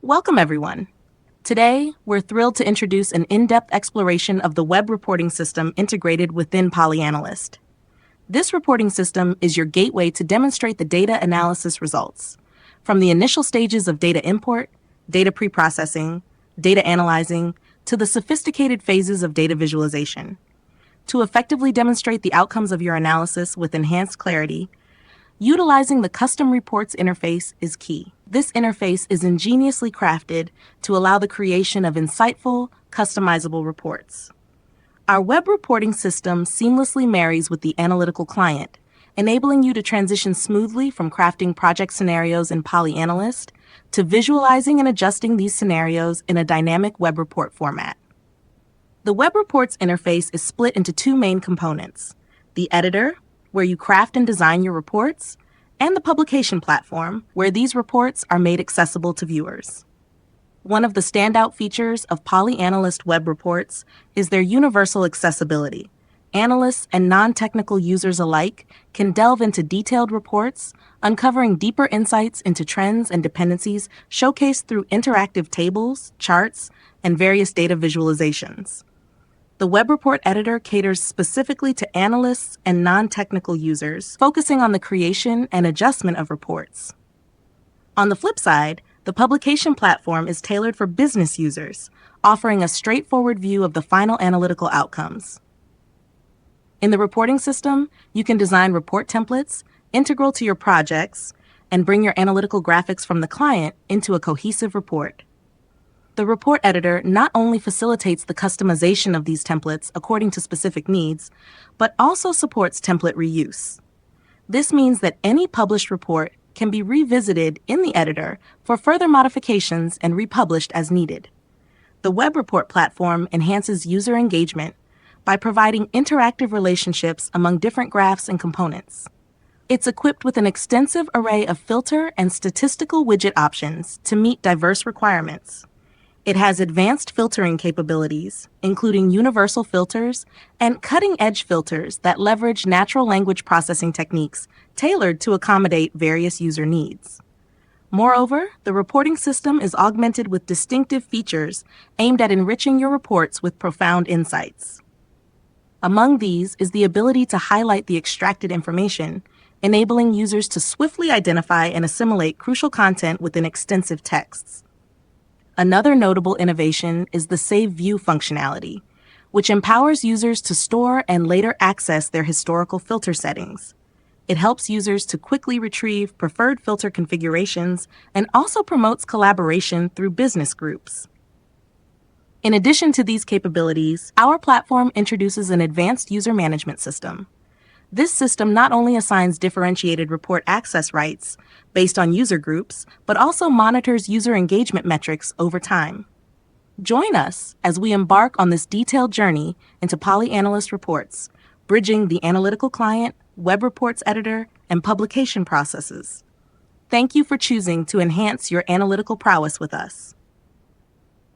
Welcome, everyone. Today, we're thrilled to introduce an in-depth exploration of the web reporting system integrated within PolyAnalyst. This reporting system is your gateway to demonstrate the data analysis results, from the initial stages of data import, data preprocessing, data analyzing, to the sophisticated phases of data visualization. To effectively demonstrate the outcomes of your analysis with enhanced clarity, utilizing the Custom Reports interface is key. This interface is ingeniously crafted to allow the creation of insightful, customizable reports. Our web reporting system seamlessly marries with the analytical client, enabling you to transition smoothly from crafting project scenarios in PolyAnalyst to visualizing and adjusting these scenarios in a dynamic web report format. The web reports interface is split into two main components: the editor, where you craft and design your reports, and the publication platform, where these reports are made accessible to viewers. One of the standout features of PolyAnalyst web reports is their universal accessibility. Analysts and non-technical users alike can delve into detailed reports, uncovering deeper insights into trends and dependencies showcased through interactive tables, charts, and various data visualizations. The web report editor caters specifically to analysts and non-technical users, focusing on the creation and adjustment of reports. On the flip side, the publication platform is tailored for business users, offering a straightforward view of the final analytical outcomes. In the reporting system, you can design report templates integral to your projects and bring your analytical graphics from the client into a cohesive report. The report editor not only facilitates the customization of these templates according to specific needs, but also supports template reuse. This means that any published report can be revisited in the editor for further modifications and republished as needed. The web report platform enhances user engagement by providing interactive relationships among different graphs and components. It's equipped with an extensive array of filter and statistical widget options to meet diverse requirements. It has advanced filtering capabilities, including universal filters and cutting-edge filters that leverage natural language processing techniques tailored to accommodate various user needs. Moreover, the reporting system is augmented with distinctive features aimed at enriching your reports with profound insights. Among these is the ability to highlight the extracted information, enabling users to swiftly identify and assimilate crucial content within extensive texts. Another notable innovation is the Save View functionality, which empowers users to store and later access their historical filter settings. It helps users to quickly retrieve preferred filter configurations and also promotes collaboration through business groups. In addition to these capabilities, our platform introduces an advanced user management system. This system not only assigns differentiated report access rights based on user groups, but also monitors user engagement metrics over time. Join us as we embark on this detailed journey into PolyAnalyst reports, bridging the analytical client, web reports editor, and publication processes. Thank you for choosing to enhance your analytical prowess with us.